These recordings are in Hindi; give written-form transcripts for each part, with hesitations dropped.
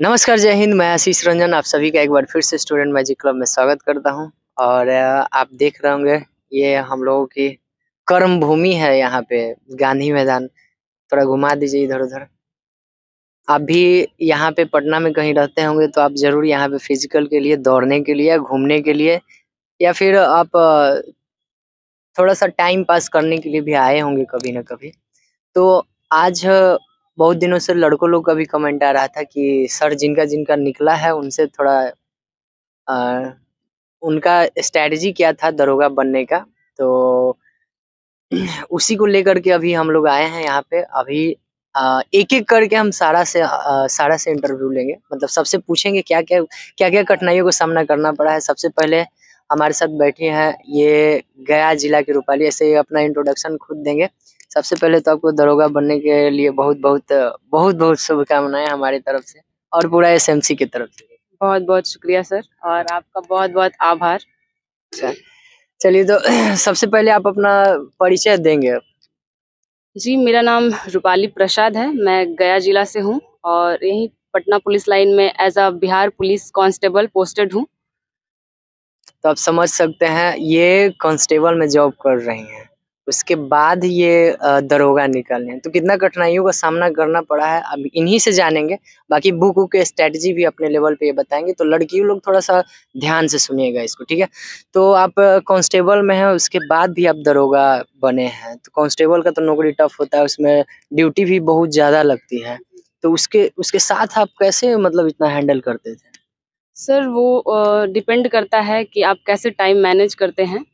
नमस्कार, जय हिंद। मैं आशीष रंजन आप सभी का एक बार फिर से स्टूडेंट मैजिक क्लब में स्वागत करता हूं। और आप देख रहे होंगे ये हम लोगों की कर्म भूमि है। यहाँ पे गांधी मैदान, थोड़ा घुमा दीजिए इधर-उधर। आप भी यहाँ पे पटना में कहीं रहते होंगे तो आप ज़रूर यहाँ पे फिजिकल के लिए, दौड़ने के लिए, घूमने के लिए या फिर आप थोड़ा-सा टाइम पास करने के लिए भी आए होंगे कभी न कभी। तो आज बहुत दिनों से लड़कों लोग का भी कमेंट आ रहा था कि सर जिनका-जिनका निकला है उनसे थोड़ा अ, उनका स्ट्रैटेजी क्या था दरोगा बनने का। तो उसी को लेकर के अभी हम लोग आए हैं यहाँ पे। अभी एक-एक करके हम सारा से इंटरव्यू लेंगे। मतलब सबसे पूछेंगे क्या-क्या कठिनाइयों का सामना करना पड़ा है। सबसे पहले हमारे साथ बैठी हैं ये गया जिला की रूपाली। ऐसे ही अपना इंट्रोडक्शन खुद देंगे। सबसे पहले तो आपको दरोगा बनने के लिए बहुत-बहुत शुभकामनाएँ हमारी तरफ से और पूरा एसएमसी की तरफ से। बहुत-बहुत शुक्रिया सर और आपका बहुत-बहुत आभार। अच्छा, चलिए तो सबसे पहले आप अपना परिचय देंगे। जी, मेरा नाम रूपाली प्रसाद है, मैं गया जिला से हूँ और यहीं पटना पुलिस लाइन में as a Bihar police constable posted हूँ। तो आप समझ सकते हैं ये कांस्टेबल में जॉब कर रही हैं। उसके बाद ये दरोगा निकले हैं। तो कितना कठिनाइयों का सामना करना पड़ा है अब इन्हीं से जानेंगे। बाकी बुक वुक के स्ट्रैटेजी भी अपने लेवल पे ये बताएँगे। तो लड़कियों लोग थोड़ा-सा ध्यान से सुनिएगा इसको, ठीक है? तो आप कांस्टेबल में हैं उसके बाद भी आप दरोगा बने हैं। तो कांस्टेबल का तो नौकरी टफ होता है, उसमें ड्यूटी भी बहुत ज़्यादा लगती है। तो उसके उसके साथ आप कैसे मतलब इतना हैंडल करते थे? सर वो डिपेंड करता है कि आप कैसे टाइम मैनेज करते हैं।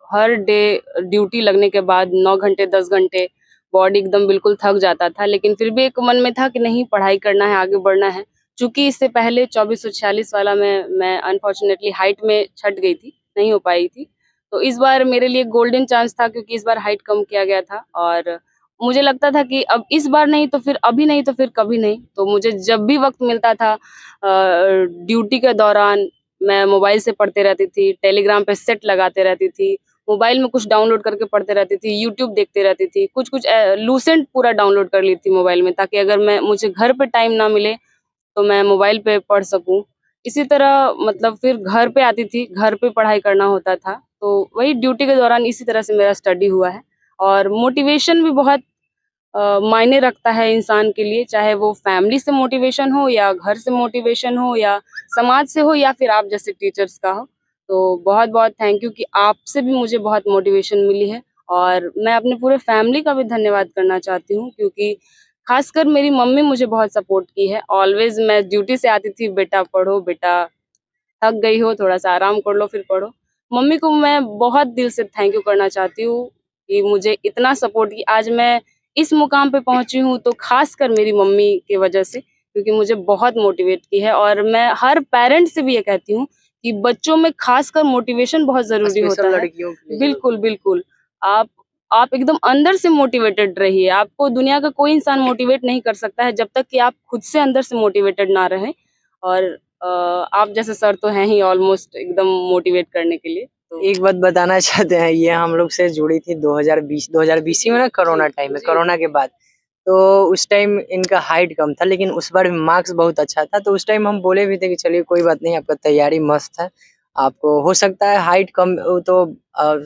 हर डे ड्यूटी लगने के बाद 9 घंटे 10 घंटे बॉडी एकदम बिल्कुल थक जाता था, लेकिन फिर भी एक मन में था कि नहीं पढ़ाई करना है, आगे बढ़ना है। चूँकि इससे पहले 2446 वाला में मैं अनफॉर्च्यूनेटली हाइट में छँट गई थी, नहीं हो पाई थी। तो इस बार मेरे लिए गोल्डन चांस था क्योंकि इस बार हाइट कम किया गया था और मुझे लगता था कि अब इस बार नहीं तो फिर अभी नहीं तो फिर कभी नहीं। तो मुझे जब भी वक़्त मिलता था ड्यूटी के दौरान मैं मोबाइल से पढ़ते रहती थी, टेलीग्राम पे सेट लगाते रहती थी, मोबाइल में कुछ डाउनलोड करके पढ़ते रहती थी, यूट्यूब देखते रहती थी, कुछ-कुछ लूसेंट पूरा डाउनलोड कर ली थी मोबाइल में ताकि अगर मैं मुझे घर पे टाइम ना मिले, तो मैं मोबाइल पे पढ़ सकूँ। इसी तरह मतलब फिर घर पे आती थी, घर पे पढ़ाई करना होता था, तो वही ड्यूटी के दौरान इसी तरह से मेरा स्टडी हुआ है और मोटिवेशन भी बहुत मायने रखता है इंसान के लिए, चाहे वो फैमिली से मोटिवेशन हो या घर से मोटिवेशन हो या समाज से हो या फिर आप जैसे टीचर्स का हो। तो बहुत-बहुत थैंक यू कि आपसे भी मुझे बहुत मोटिवेशन मिली है और मैं अपने पूरे फैमिली का भी धन्यवाद करना चाहती हूँ क्योंकि खासकर मेरी मम्मी मुझे बहुत सपोर्ट की है। ऑलवेज़ मैं ड्यूटी से आती थी, "बेटा पढ़ो, बेटा थक गई हो, थोड़ा-सा आराम कर लो फिर पढ़ो।" मम्मी को मैं बहुत दिल से थैंक यू करना चाहती हूँ कि मुझे इतना सपोर्ट की आज मैं इस मुकाम पे पहुँची हूँ तो ख़ासकर मेरी मम्मी की वज़ह से क्योंकि मुझे बहुत मोटिवेट की है और मैं हर पेरेंट्स से भी ये कहती हूँ कि बच्चों में ख़ासकर मोटिवेशन बहुत ज़रूरी होता स्पेशल है। लड़कियों के लिए ज़रूर। बिल्कुल, बिल्कुल। आप आप एकदम अंदर से मोटिवेटेड रहिए, आपको दुनिया का कोई इंसान मोटिवेट नहीं कर सकता है जब तक कि आप खुद से अंदर से मोटिवेटेड ना रहें और आप जैसे सर तो हैं ही ऑलमोस्ट एकदम मोटिवेट करने के लिए, तो एक बात बताना चाहते हैं, ये हम लोग से जुड़ी थी 2020 ही में ना, कोरोना टाइम में, जी। कोरोना के बाद। तो उस टाइम इनका हाइट कम था लेकिन उस बार भी मार्क्स बहुत अच्छा था। तो उस टाइम हम बोले भी थे कि चलिए कोई बात नहीं, आपका तैयारी मस्त है। आपको हो सकता है हाइट कम तो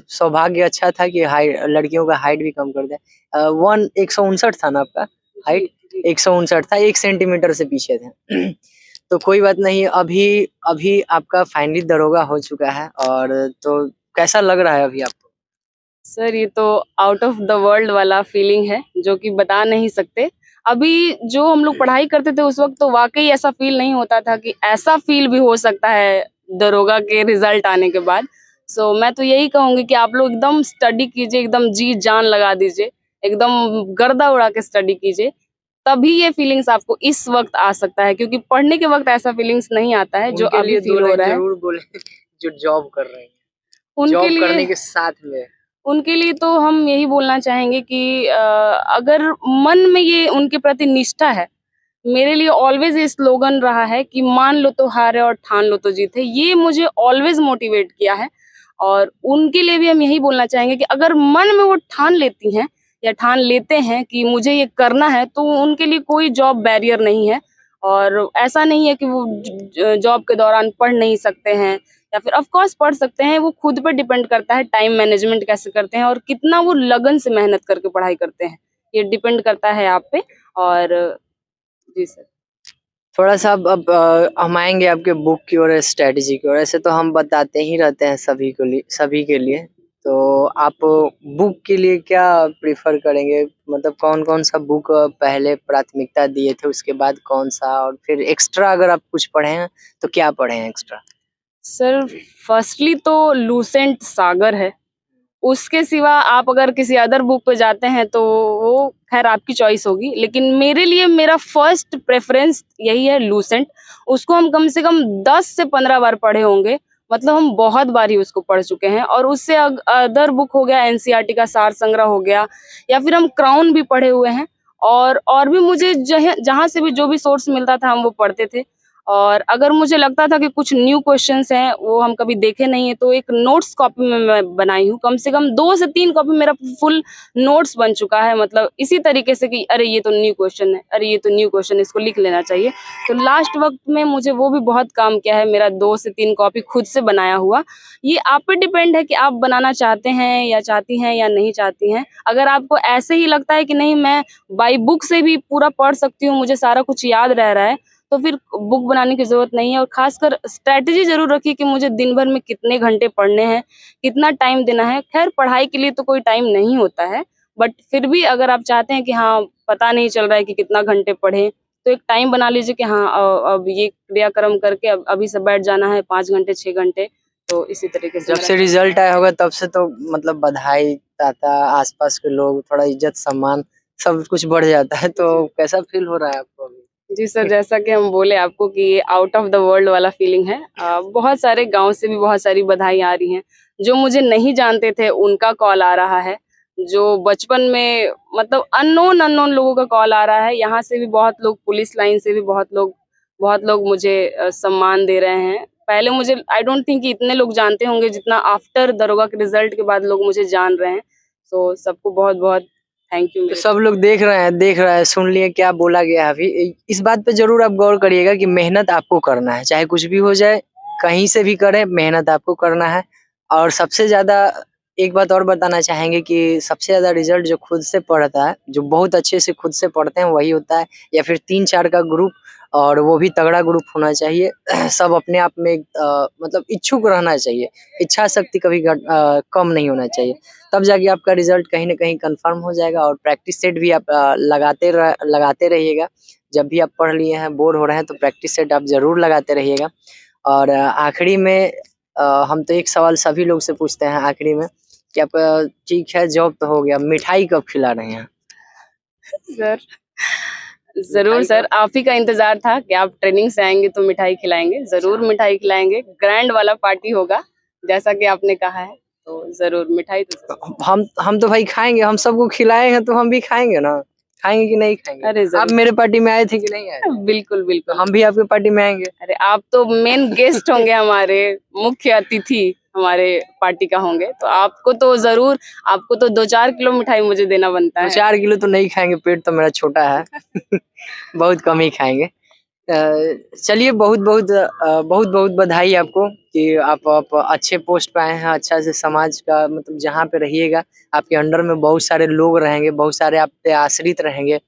सौभाग्य अच्छा था कि लड़कियों का हाइट भी कम कर दें। 159 था ना आपका जी, हाइट? जी। 159 था, 1 सेंटीमीटर से पीछे थे। तो कोई बात नहीं, अभी अभी आपका फाइनली दरोगा हो चुका है। और तो कैसा लग रहा है अभी आपको? सर ये तो आउट ऑफ द वर्ल्ड वाला फीलिंग है, जो कि बता नहीं सकते। अभी जो हम लोग पढ़ाई करते थे उस वक़्त तो वाक़ई ऐसा फ़ील नहीं होता था कि ऐसा फ़ील भी हो सकता है दरोगा के रिज़ल्ट आने के बाद। सो मैं तो यही कहूँगी कि आप लोग एकदम स्टडी कीजिए, एकदम जी-जान लगा दीजिए, एकदम गर्दा उड़ा के स्टडी कीजिए, तभी ये फीलिंग्स आपको इस वक़्त आ सकता है क्योंकि पढ़ने के वक़्त ऐसा फीलिंग्स नहीं आता है, जो उनके अभी लिए 2 फ़ील हो लाइन रहा है। ज़रूर बोलें जो जॉब कर रहे हैं। उनके जॉब लिए करने के साथ में उनके लिए तो हम यही बोलना चाहेंगे कि अगर मन में ये उनके प्रति निष्ठा है, मेरे लिए ऑलवेज़ ये स्लोगन रहा है कि मान लो तो हार है और ठान लो तो जीत है। ये मुझे ऑलवेज़ मोटिवेट किया है और उनके लिए भी हम यही बोलना चाहेंगे कि अगर मन में वो ठान लेती हैं या ठान लेते हैं कि मुझे ये करना है, तो उनके लिए कोई जॉब बैरियर नहीं है और ऐसा नहीं है कि वो जॉब के दौरान पढ़ नहीं सकते हैं या फिर ऑफ कोर्स पढ़ सकते हैं, वो खुद पे डिपेंड करता है टाइम मैनेजमेंट कैसे करते हैं और कितना वो लगन से मेहनत करके पढ़ाई करते हैं, ये डिपेंड करता है आप पे। और जी सर। थोड़ा-सा अब हम आएँगे आपके बुक की ओर, स्ट्रैटेजी की ओर। ऐसे तो हम बताते ही रहते हैं सभी के लिए। तो आप बुक के लिए क्या प्रेफ़र करेंगे? मतलब कौन-कौन सा बुक पहले प्राथमिकता दिए थे, उसके बाद कौन-सा, और फिर एक्स्ट्रा अगर आप कुछ पढ़े हैं, तो क्या पढ़े हैं एक्स्ट्रा? सर फर्स्टली तो लूसेंट सागर है। उसके सिवा आप अगर किसी अदर बुक पे जाते हैं तो वो ख़ैर आपकी चॉइस होगी, लेकिन मेरे लिए मेरा फर्स्ट प्रेफ़रेंस यही है लूसेंट। उसको हम कम से कम 10 से 15 बार पढ़े होंगे, मतलब हम बहुत बार ही उसको पढ़ चुके हैं। और उससे अदर बुक हो गया एनसीईआरटी का सार संग्रह हो गया, या फिर हम क्राउन भी पढ़े हुए हैं। और भी मुझे जहाँ से भी जो भी सोर्स मिलता था हम वो पढ़ते थे। और अगर मुझे लगता था कि कुछ न्यू क्वेश्चन्स हैं, वो हम कभी देखे नहीं हैं, तो एक नोट्स कॉपी में मैं बनाई हूँ। कम से कम 2 से 3 कॉपी मेरा फुल नोट्स बन चुका है, मतलब इसी तरीके से कि अरे ये तो न्यू क्वेश्चन है, अरे ये तो न्यू क्वेश्चन है, इसको लिख लेना चाहिए। तो लास्ट वक़्त में मुझे वो भी बहुत काम किया है, मेरा 2 से 3 कॉपी खुद से बनाया हुआ। ये आप पे डिपेंड है कि आप बनाना चाहते हैं या चाहती हैं या नहीं चाहती हैं। अगर आपको ऐसे ही लगता है कि नहीं मैं बाय बुक से भी पूरा पढ़ सकती हूँ, मुझे सारा कुछ याद रह रहा है, तो फिर बुक बनाने की ज़रूरत नहीं है। और ख़ासकर स्ट्रैटेजी ज़रूर रखिए कि मुझे दिन भर में कितने घंटे पढ़ने हैं, कितना टाइम देना है। ख़ैर पढ़ाई के लिए तो कोई टाइम नहीं होता है, बट फिर भी अगर आप चाहते हैं कि हाँ, पता नहीं चल रहा है कि कितना घंटे पढ़ें, तो एक टाइम बना लीजिए कि हाँ अब ये क्रियाक्रम करके अब अभी से बैठ जाना है 5 घंटे, 6 घंटे, तो इसी तरीके से जब मेरा से चल रिज़ल्ट आया होगा तब से तो मतलब बधाई, ताता, आस-पास के लोग, थोड़ा इज़्ज़त-सम्मान सब कुछ बढ़ जाता है। तो जी। कैसा फ़ील हो रहा है आपको अभी? जी सर, जैसा कि हम बोले आपको कि ये आउट ऑफ द वर्ल्ड वाला फीलिंग है। बहुत सारे गाँव से भी बहुत सारी बधाई आ रही हैं। जो मुझे नहीं जानते थे उनका कॉल आ रहा है। जो बचपन में मतलब अननोन लोगों का कॉल आ रहा है। यहाँ से भी बहुत लोग, पुलिस लाइन से भी बहुत लोग मुझे सम्मान दे रहे हैं। पहले मुझे आई डोंट थिंक कि इतने लोग जानते होंगे जितना आफ्टर दरोगा के रिज़ल्ट के बाद लोग मुझे जान रहे हैं। तो सबको बहुत-बहुत थैंक यू तो मेरी सब तरफ लोग देख रहा है, सुन लिए क्या बोला गया है अभी। इस बात पे ज़रूर आप गौर करिएगा कि मेहनत आपको करना है, चाहे कुछ भी हो जाए, कहीं से भी करें, मेहनत आपको करना है। और सबसे ज़्यादा एक बात और बताना चाहेंगे कि सबसे ज़्यादा रिज़ल्ट जो खुद से पढ़ता है, जो बहुत अच्छे से खुद से पढ़ते हैं वही होता है, या फिर 3-4 का ग्रुप, और वो भी तगड़ा ग्रुप होना चाहिए। सब अपने आप में मतलब इच्छुक रहना चाहिए, इच्छा शक्ति कभी कम नहीं होना चाहिए। तब जाके आपका रिज़ल्ट कहीं न कहीं कन्फर्म हो जाएगा। और प्रैक्टिस सेट भी आप लगाते रहिएगा। जब भी आप पढ़ लिए हैं, बोर हो रहे हैं, तो प्रैक्टिस सेट आप ज़रूर लगाते रहिएगा। और आखिरी में हम तो एक सवाल सभी लोग से पूछते हैं आखिरी में कि आप ठीक है जॉब तो हो गया, मिठाई कब खिला रहे हैं? सर। ज़रूर मिठाई सर, कब? आप ही का इंतज़ार था कि आप ट्रेनिंग से आएँगे तो मिठाई खिलाएँगे। ज़रूर अच्छा। मिठाई खिलाएँगे, ग्रैंड वाला पार्टी होगा, जैसा कि आपने कहा है, तो ज़रूर मिठाई तो ज़रूर। हम तो भाई खाएँगे, हम सबको खिलाए हैं तो हम भी खाएँगे ना। खाएँगे कि नहीं खाएँगे? अरे आप ज़रूर, मेरे पार्टी में आए थे कि नहीं आए थे? बिल्कुल, तो बिल्कुल। हम भी आपकी पार्टी में आएँगे। अरे आप तो मेन गेस्ट होंगे हमारे, मुख्य अतिथि हमारे पार्टी का होंगे, तो आपको तो 2-4 किलो मिठाई मुझे देना बनता है। 2-4 किलो तो नहीं खाएँगे, पेट तो मेरा छोटा है। बहुत कम ही खाएँगे। चलिए बहुत-बहुत बधाई आपको कि आप अच्छे पोस्ट पे आए हैं, अच्छा से समाज का मतलब जहाँ पे रहिएगा, आपके अंडर में बहुत सारे लोग रहेंगे, बहुत सारे आप पे आश्रित रहेंगे।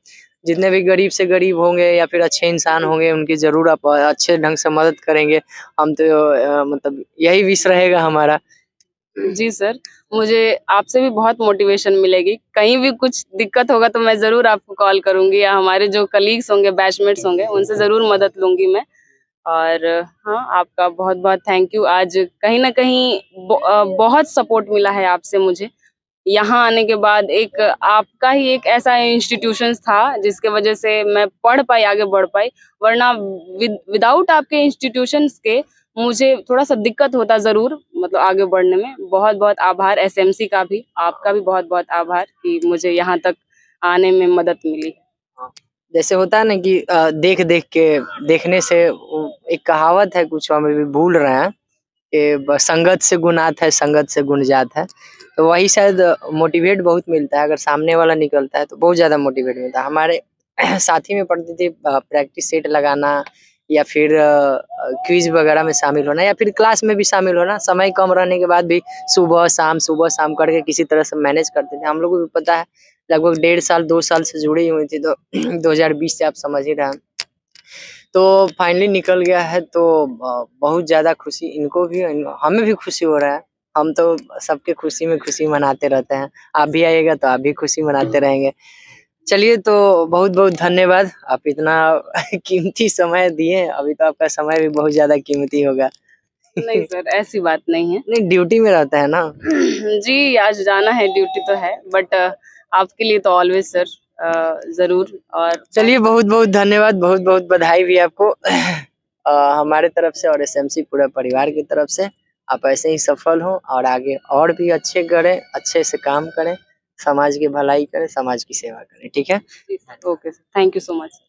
जितने भी गरीब से गरीब होंगे या फिर अच्छे इंसान होंगे, उनकी ज़रूर आप अच्छे ढंग से मदद करेंगे। हम तो मतलब यही विश रहेगा हमारा। जी सर, मुझे आपसे भी बहुत मोटिवेशन मिलेगी। कहीं भी कुछ दिक्कत होगा तो मैं ज़रूर आपको कॉल करूँगी, या हमारे जो कलीग्स होंगे, बैचमेट्स होंगे, उनसे ज़रूर मदद लूँगी मैं। और हाँ, आपका बहुत-बहुत थैंक यू। आज कहीं न कहीं बहुत सपोर्ट मिला है आपसे मुझे। यहाँ आने के बाद एक आपका ही एक ऐसा इंस्टीट्यूशंस था जिसके वजह से मैं पढ़ पाई, आगे बढ़ पाई। वरना विदाउट आपके इंस्टीट्यूशंस के मुझे थोड़ा-सा दिक्कत होता ज़रूर, मतलब आगे बढ़ने में। बहुत-बहुत आभार एसएमसी का भी, आपका भी बहुत-बहुत आभार कि मुझे यहाँ तक आने में मदद मिली। हाँ, जैसे होता है ना कि देख-देख के देखने से वो एक कहावत है, कुछ हम अभी भूल रहे हैं कि संगत से गुण आत है, संगत से गुण जात है। तो वही शायद मोटिवेट बहुत मिलता है, अगर सामने वाला निकलता है तो बहुत ज़्यादा मोटिवेट मिलता है। हमारे साथ ही में पढ़ती थी प्रैक्टिस सेट लगाना या फिर क्विज वगैरह में शामिल होना या फिर क्लास में भी शामिल होना। समय कम रहने के बाद भी सुबह शाम करके किसी तरह से मैनेज करते थे। हम लोग को भी पता है लगभग 1.5 साल 2 साल से जुड़ी हुई थी, तो 2020 से आप समझ ही रहे हैं। तो फाइनली निकल गया है, तो बहुत ज़्यादा खुशी इनको भी हमें भी खुशी हो रहा है। हम तो सबके खुशी में खुशी मनाते रहते हैं। आप भी आइएगा तो आप भी खुशी मनाते रहेंगे। चलिए, तो बहुत-बहुत धन्यवाद। आप इतना कीमती समय दिए। अभी तो आपका समय भी बहुत ज़्यादा कीमती होगा। नहीं सर, ऐसी बात नहीं है। नहीं, ड्यूटी में रहता है ना। जी, आज जाना है, ड्यूटी तो है, बट आपके लिए तो ऑलवेज सर, ज़रूर। और चलिए, बहुत-बहुत धन्यवाद, बहुत-बहुत बधाई भी आपको हमारे तरफ से और एसएमसी पूरे परिवार की तरफ से। आप ऐसे ही सफल हों और आगे और भी अच्छे करें, अच्छे से काम करें, समाज की भलाई करें, समाज की सेवा करें। ठीक है? जी sir, okay sir, thank you so much.